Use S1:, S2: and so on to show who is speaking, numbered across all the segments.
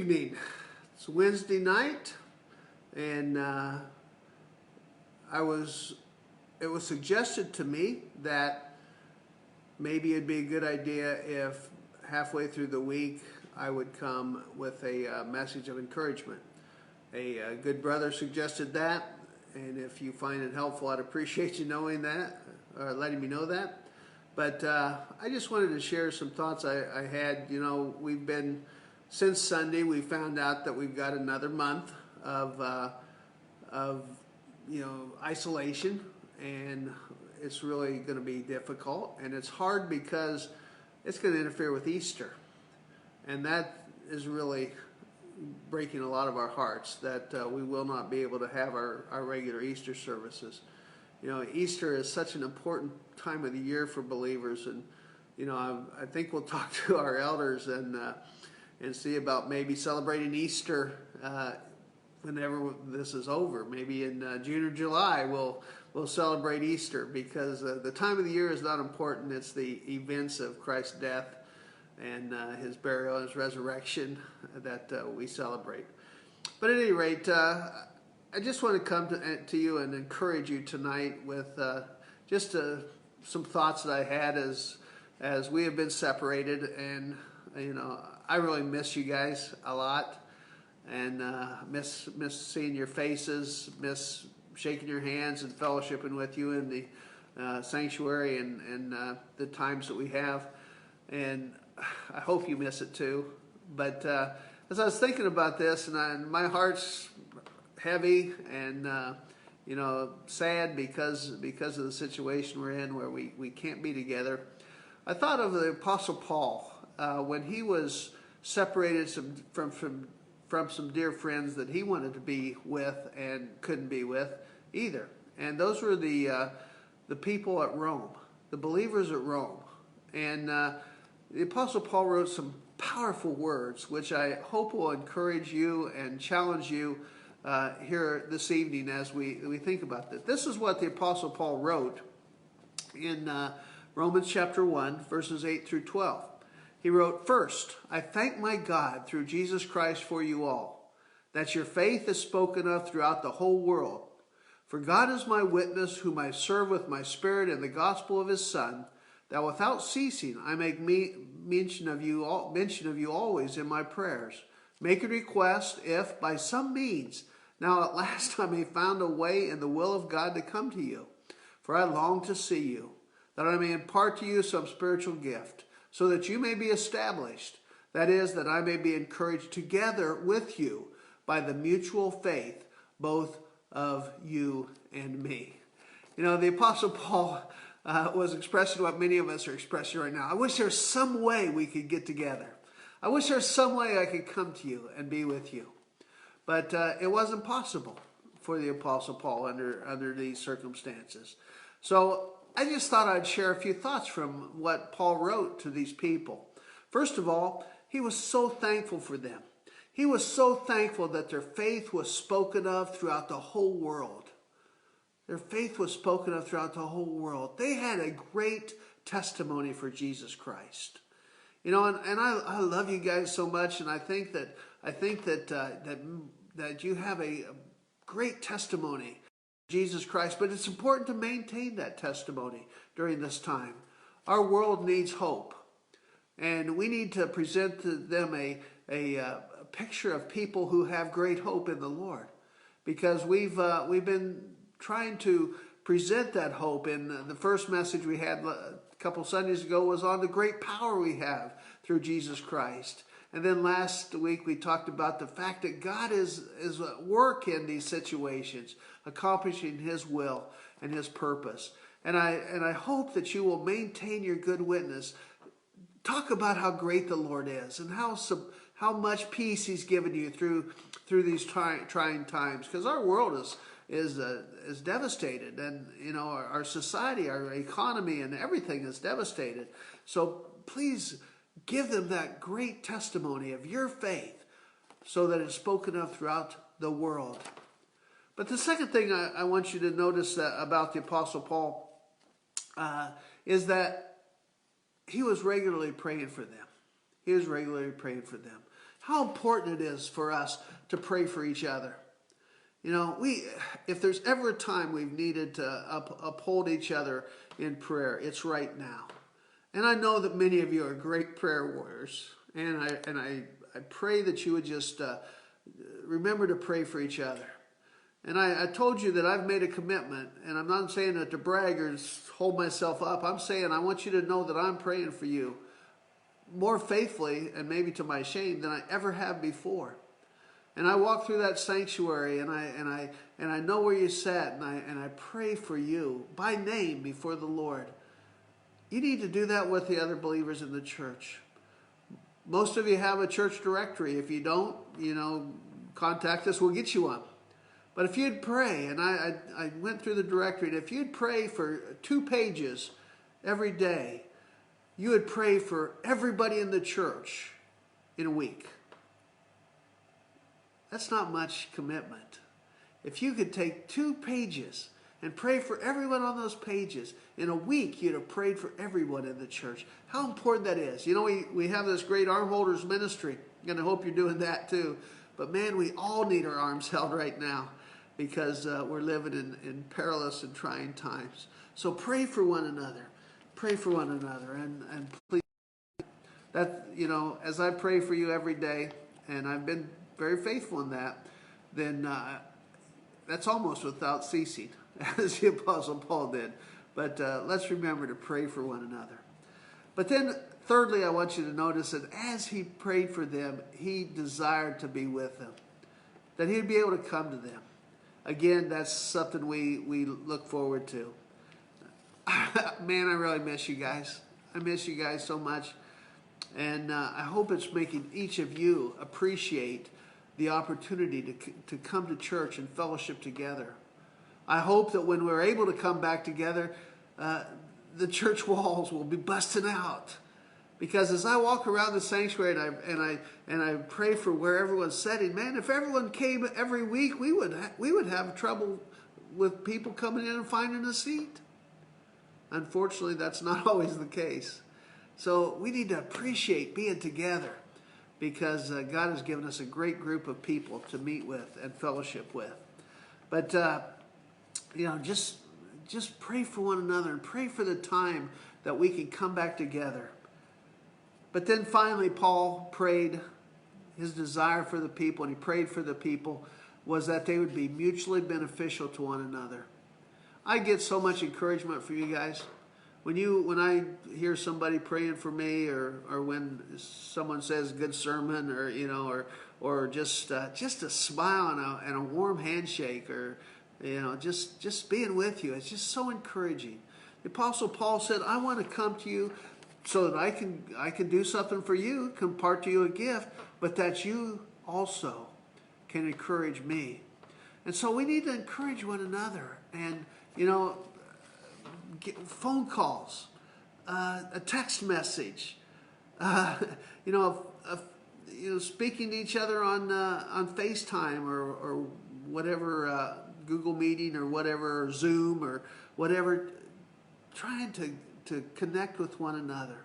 S1: evening. It's Wednesday night, and it was suggested to me that maybe it'd be a good idea if halfway through the week I would come with a message of encouragement. A good brother suggested that, and if you find it helpful, I'd appreciate you knowing that, or letting me know that. But I just wanted to share some thoughts I had. You know, we've been, since Sunday, we found out that we've got another month of isolation, and it's really going to be difficult, and it's hard because it's going to interfere with Easter, and that is really breaking a lot of our hearts, that we will not be able to have our regular Easter services. You know, Easter is such an important time of the year for believers, and you know, I think we'll talk to our elders and see about maybe celebrating Easter whenever this is over. Maybe in June or July we'll celebrate Easter, because the time of the year is not important. It's the events of Christ's death and his burial and his resurrection that we celebrate. But at any rate, I just want to come to you and encourage you tonight with just some thoughts that I had as we have been separated, and you know, I really miss you guys a lot, and miss seeing your faces, miss shaking your hands and fellowshipping with you in the sanctuary and the times that we have, and I hope you miss it too. But as I was thinking about this, and my heart's heavy and you know, sad because of the situation we're in, where we can't be together. I thought of the Apostle Paul when he was separated from some dear friends that he wanted to be with and couldn't be with either. And those were the people at Rome, the believers at Rome. And the Apostle Paul wrote some powerful words, which I hope will encourage you and challenge you here this evening as we think about this. This is what the Apostle Paul wrote in Romans chapter 1, verses 8 through 12. He wrote, "First, I thank my God through Jesus Christ for you all, that your faith is spoken of throughout the whole world. For God is my witness, whom I serve with my spirit in the gospel of his Son, that without ceasing I make mention of you always in my prayers, making request, if by some means now at last I may find a way in the will of God to come to you. For I long to see you, that I may impart to you some spiritual gift, so that you may be established, that is, that I may be encouraged together with you by the mutual faith, both of you and me." You know, the Apostle Paul was expressing what many of us are expressing right now. I wish there was some way we could get together. I wish there was some way I could come to you and be with you. But it wasn't possible for the Apostle Paul under these circumstances. So I just thought I'd share a few thoughts from what Paul wrote to these people. First of all, he was so thankful for them. He was so thankful that their faith was spoken of throughout the whole world. Their faith was spoken of throughout the whole world. They had a great testimony for Jesus Christ. You know, and I love you guys so much, and I think that you have a great testimony, Jesus Christ. But it's important to maintain that testimony during this time. Our world needs hope, and we need to present to them a picture of people who have great hope in the Lord, because we've been trying to present that hope. In the first message we had a couple Sundays ago was on the great power we have through Jesus Christ. And then last week we talked about the fact that God is at work in these situations, accomplishing his will and his purpose. And I hope that you will maintain your good witness. Talk about how great the Lord is, and how much peace he's given you through these trying times, because our world is devastated, and you know, our society, our economy, and everything is devastated. So please give them that great testimony of your faith, so that it's spoken of throughout the world. But the second thing I want you to notice about the Apostle Paul is that he was regularly praying for them. he was regularly praying for them. How important it is for us to pray for each other. You know, if there's ever a time we've needed to uphold each other in prayer, it's right now. And I know that many of you are great prayer warriors, and I pray that you would just remember to pray for each other. And I told you that I've made a commitment, and I'm not saying that to brag or hold myself up. I'm saying I want you to know that I'm praying for you more faithfully, and maybe to my shame, than I ever have before. And I walk through that sanctuary, and I know where you sat, and I pray for you by name before the Lord. You need to do that with the other believers in the church. Most of you have a church directory. If you don't, contact us. We'll get you one. But if you'd pray, and I went through the directory, and if you'd pray for 2 pages every day, you would pray for everybody in the church in a week. That's not much commitment. If you could take 2 pages and pray for everyone on those pages, in a week you'd have prayed for everyone in the church. How important that is. You know, we have this great arm holders ministry, and I hope you're doing that too. But man, we all need our arms held right now, because we're living in perilous and trying times. So pray for one another. Pray for one another. And please, that, as I pray for you every day, and I've been very faithful in that, then that's almost without ceasing, as the Apostle Paul did. But let's remember to pray for one another. But then, thirdly, I want you to notice that as he prayed for them, he desired to be with them, that he'd be able to come to them. Again, that's something we look forward to. Man, I really miss you guys. I miss you guys so much. And I hope it's making each of you appreciate the opportunity to come to church and fellowship together. I hope that when we're able to come back together, the church walls will be busting out. Because as I walk around the sanctuary and I pray for where everyone's sitting, man, if everyone came every week, we would have trouble with people coming in and finding a seat. Unfortunately, that's not always the case. So we need to appreciate being together, because God has given us a great group of people to meet with and fellowship with. But just pray for one another, and pray for the time that we can come back together. But then finally, Paul prayed, his desire for the people, and he prayed for the people, was that they would be mutually beneficial to one another. I get so much encouragement from you guys. When I hear somebody praying for me, or when someone says good sermon, or just a smile and a warm handshake, or just being with you, it's just so encouraging. The Apostle Paul said, I want to come to you so that I can do something for you, impart to you a gift, but that you also can encourage me. And so we need to encourage one another. And, phone calls, a text message, speaking to each other on FaceTime or whatever, Google Meeting or whatever, or Zoom or whatever, trying to connect with one another.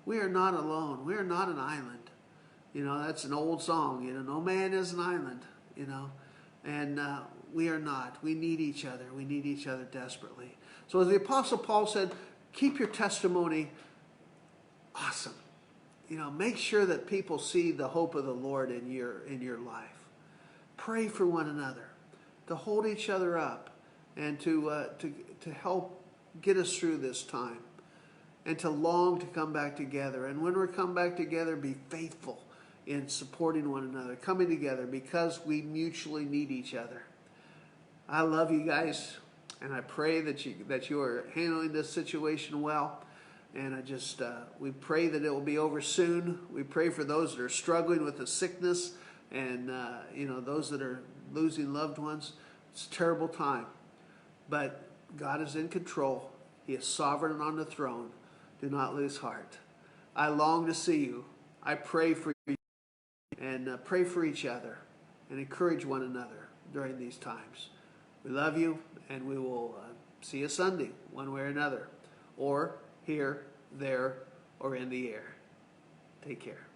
S1: We are not alone. We are not an island. That's an old song. No man is an island. And we are not. We need each other. We need each other desperately. So as the Apostle Paul said, keep your testimony awesome. Make sure that people see the hope of the Lord in your life. Pray for one another, to hold each other up, and to help get us through this time, and to long to come back together. And when we come back together, be faithful in supporting one another, coming together, because we mutually need each other. I love you guys, and I pray that you are handling this situation well. And we pray that it will be over soon. We pray for those that are struggling with the sickness, and those that are losing loved ones. It's a terrible time, but God is in control. He is sovereign and on the throne. Do not lose heart. I long to see you. I pray for you, and pray for each other, and encourage one another during these times. We love you, and we will see you Sunday, one way or another, or here, there, or in the air. Take care.